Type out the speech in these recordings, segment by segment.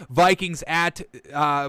Vikings at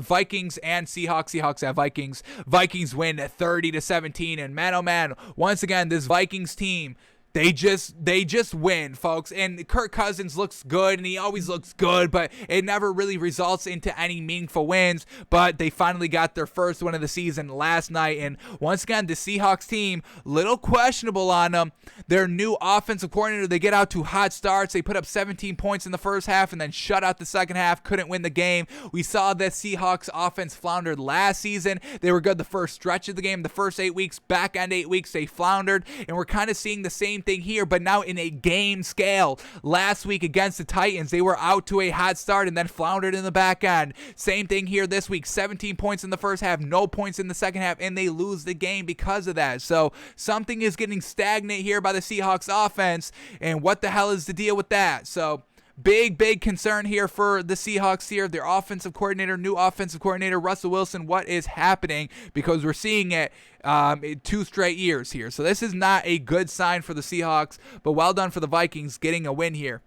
Vikings and Seahawks. Seahawks at Vikings. Vikings win 30-17. And man, oh man, once again, this Vikings team, They just win, folks. And Kirk Cousins looks good, and he always looks good, but it never really results into any meaningful wins. But they finally got their first win of the season last night. And once again, the Seahawks team, little questionable on them. Their new offensive coordinator, they get out to hot starts. They put up 17 points in the first half and then shut out the second half, couldn't win the game. We saw that Seahawks offense floundered last season. They were good the first stretch of the game. The first 8 weeks, back end 8 weeks, they floundered. And we're kind of seeing the same thing here, but now in a game scale. Last week against the Titans, they were out to a hot start and then floundered in the back end. Same thing here this week. 17 points in the first half, no points in the second half, and they lose the game because of that. So something is getting stagnant here by the Seahawks offense, and what the hell is the deal with that? So big concern here for the Seahawks here. Their offensive coordinator, new offensive coordinator, Russell Wilson. What is happening? Because we're seeing it in 2 straight years here. So this is not a good sign for the Seahawks, but well done for the Vikings getting a win here.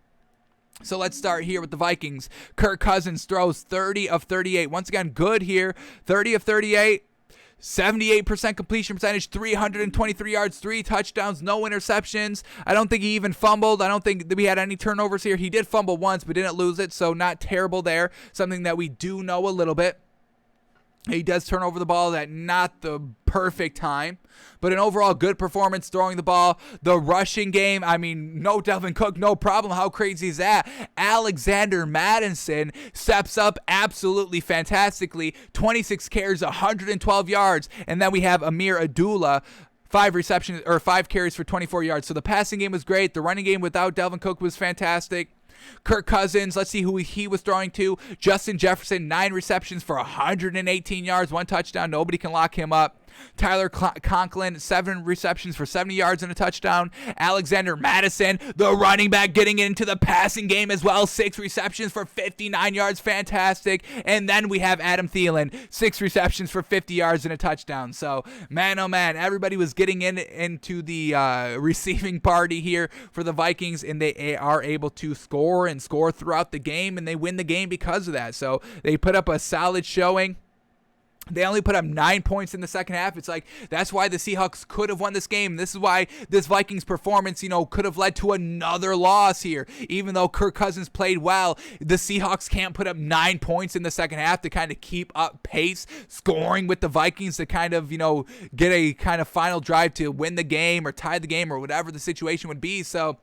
So let's start here with the Vikings. Kirk Cousins throws 30 of 38. Once again, good here. 30 of 38. 78% completion percentage, 323 yards, 3 touchdowns, no interceptions. I don't think he even fumbled. I don't think that we had any turnovers here. He did fumble once, but didn't lose it, so not terrible there. Something that we do know a little bit. He does turn over the ball at not the perfect time, but an overall good performance throwing the ball. The rushing game, I mean, no Dalvin Cook, no problem. How crazy is that? Alexander Mattison steps up absolutely fantastically. 26 carries, 112 yards. And then we have Amir Abdullah, 5 carries for 24 yards. So the passing game was great. The running game without Dalvin Cook was fantastic. Kirk Cousins, let's see who he was throwing to. Justin Jefferson, 9 receptions for 118 yards, 1 touchdown. Nobody can lock him up. Tyler Conklin, 7 receptions for 70 yards and a touchdown. Alexander Mattison, the running back, getting into the passing game as well. 6 receptions for 59 yards. Fantastic. And then we have Adam Thielen, 6 receptions for 50 yards and a touchdown. So, man, oh man, everybody was getting into the receiving party here for the Vikings, and they are able to score throughout the game, and they win the game because of that. So they put up a solid showing. They only put up 9 points in the second half. It's like, that's why the Seahawks could have won this game. This is why this Vikings performance, could have led to another loss here. Even though Kirk Cousins played well, the Seahawks can't put up 9 points in the second half to kind of keep up pace, scoring with the Vikings to kind of, get a kind of final drive to win the game or tie the game or whatever the situation would be. So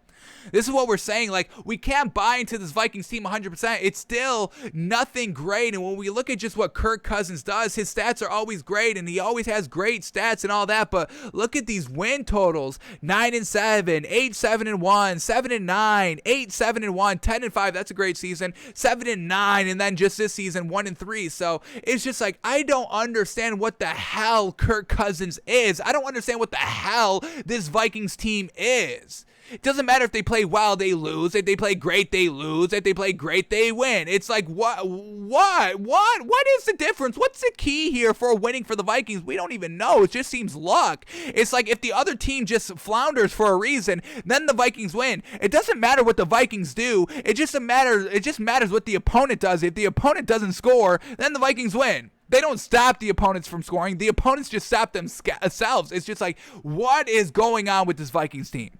this is what we're saying. Like, we can't buy into this Vikings team 100%. It's still nothing great. And when we look at just what Kirk Cousins does, his stats are always great, and he always has great stats and all that. But look at these win totals: 9-7, 8-7-1, 7-9, 8-7-1, 10-5. That's a great season. 7-9, and then just this season 1-3. So it's just like, I don't understand what the hell Kirk Cousins is. I don't understand what the hell this Vikings team is. It doesn't matter if they play well, they lose. If they play great, they lose. If they play great, they win. It's like, what is the difference? What's the key here for winning for the Vikings? We don't even know. It just seems luck. It's like, if the other team just flounders for a reason, then the Vikings win. It doesn't matter what the Vikings do. It just matters what the opponent does. If the opponent doesn't score, then the Vikings win. They don't stop the opponents from scoring. The opponents just stop themselves. It's just like, what is going on with this Vikings team?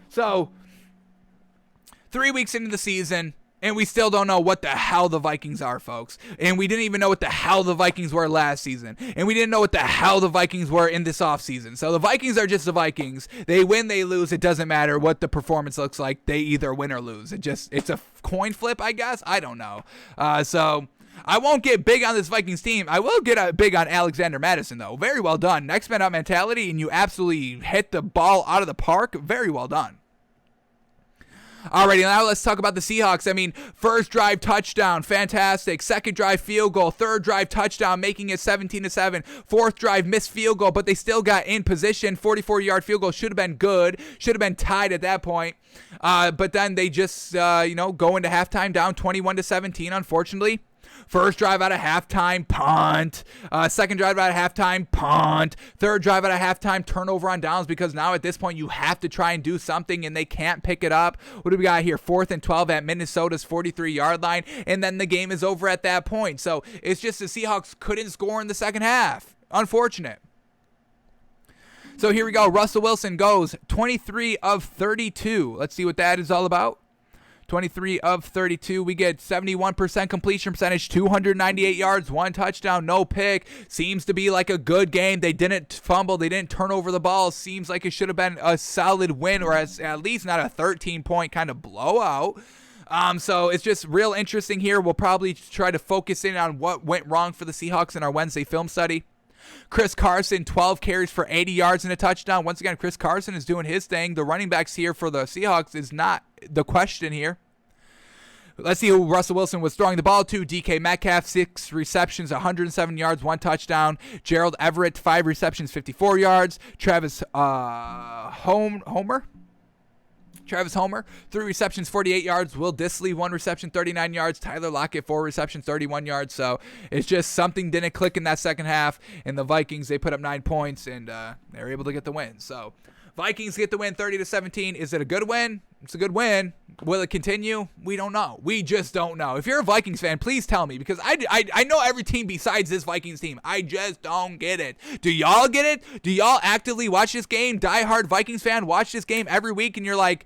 So, 3 weeks into the season, and we still don't know what the hell the Vikings are, folks. And we didn't even know what the hell the Vikings were last season. And we didn't know what the hell the Vikings were in this offseason. So the Vikings are just the Vikings. They win, they lose. It doesn't matter what the performance looks like. They either win or lose. It's a coin flip, I guess. I don't know. So I won't get big on this Vikings team. I will get big on Alexander Mattison, though. Very well done. Next man up mentality, and you absolutely hit the ball out of the park. Very well done. Alrighty, now let's talk about the Seahawks. I mean, first drive touchdown, fantastic. Second drive field goal. Third drive touchdown, making it 17-7. Fourth drive missed field goal, but they still got in position. 44-yard field goal should have been good. Should have been tied at that point. But then they just, go into halftime down 21-17, unfortunately. First drive out of halftime, punt. Second drive out of halftime, punt. Third drive out of halftime, turnover on downs, because now at this point you have to try and do something and they can't pick it up. What do we got here? 4th and 12 at Minnesota's 43-yard line, and then the game is over at that point. So it's just the Seahawks couldn't score in the second half. Unfortunate. So here we go. Russell Wilson goes 23 of 32. Let's see what that is all about. 23 of 32. We get 71% completion percentage, 298 yards, 1 touchdown, no pick. Seems to be like a good game. They didn't fumble. They didn't turn over the ball. Seems like it should have been a solid win, or at least not a 13-point kind of blowout. So it's just real interesting here. We'll probably try to focus in on what went wrong for the Seahawks in our Wednesday film study. Chris Carson, 12 carries for 80 yards and a touchdown. Once again, Chris Carson is doing his thing. The running backs here for the Seahawks is not the question here. Let's see who Russell Wilson was throwing the ball to. DK Metcalf, 6 receptions, 107 yards, 1 touchdown. Gerald Everett, 5 receptions, 54 yards. Travis Homer, 3 receptions, 48 yards. Will Dissly, 1 reception, 39 yards. Tyler Lockett, 4 receptions, 31 yards. So it's just something didn't click in that second half. And the Vikings, they put up 9 points, and they were able to get the win. So Vikings get the win 30-17. Is it a good win? It's a good win. Will it continue? We don't know. We just don't know. If you're a Vikings fan, please tell me, because I know every team besides this Vikings team. I just don't get it. Do y'all get it? Do y'all actively watch this game? Diehard Vikings fan watch this game every week, and you're like,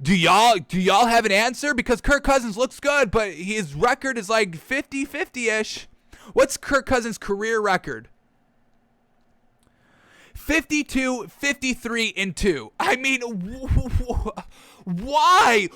do y'all have an answer? Because Kirk Cousins looks good, but his record is like 50-50-ish. What's Kirk Cousins' career record? 52-53-2. I mean, why?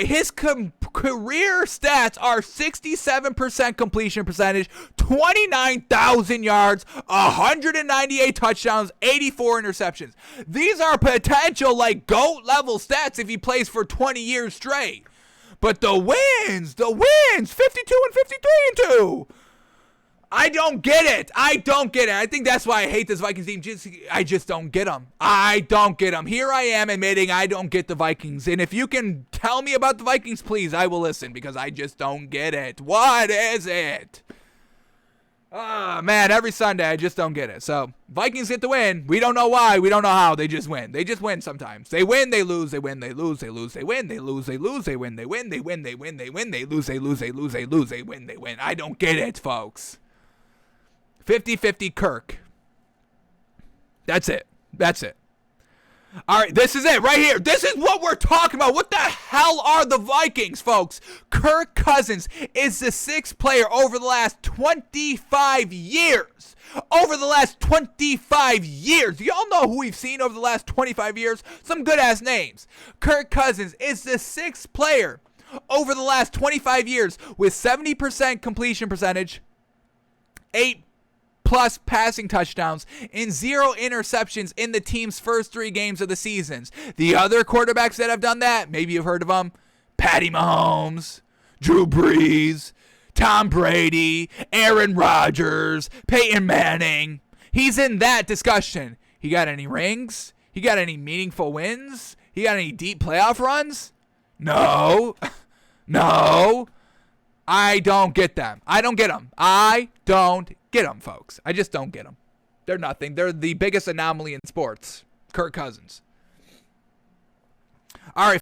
His career stats are 67% completion percentage, 29,000 yards, 198 touchdowns, 84 interceptions. These are potential like GOAT level stats if he plays for 20 years straight. But the wins, 52-53-2. I don't get it. I think that's why I hate this Vikings team. I just don't get them. Here I am admitting I don't get the Vikings. And if you can tell me about the Vikings, please, I will listen, because I just don't get it. What is it? Man, every Sunday I just don't get it. So Vikings get the win. We don't know why. We don't know how. They just win. They just win sometimes. They win, they lose, they win, they lose, they lose, they win, they lose, they lose, they win, they win, they win, they win, they win, they lose, they lose, they lose, they lose, they win, they win. I don't get it, folks. 50-50 Kirk. That's it. All right, this is it right here. This is what we're talking about. What the hell are the Vikings, folks? Kirk Cousins is the 6th player over the last 25 years. Y'all know who we've seen over the last 25 years? Some good-ass names. Kirk Cousins is the 6th player over the last 25 years with 70% completion percentage, 8+ passing touchdowns, and 0 interceptions in the team's first 3 games of the seasons. The other quarterbacks that have done that, maybe you've heard of them: Patty Mahomes, Drew Brees, Tom Brady, Aaron Rodgers, Peyton Manning. He's in that discussion. He got any rings? He got any meaningful wins? He got any deep playoff runs? No. I don't get them. I don't get them, folks. I just don't get them. They're nothing. They're the biggest anomaly in sports. Kirk Cousins. All right.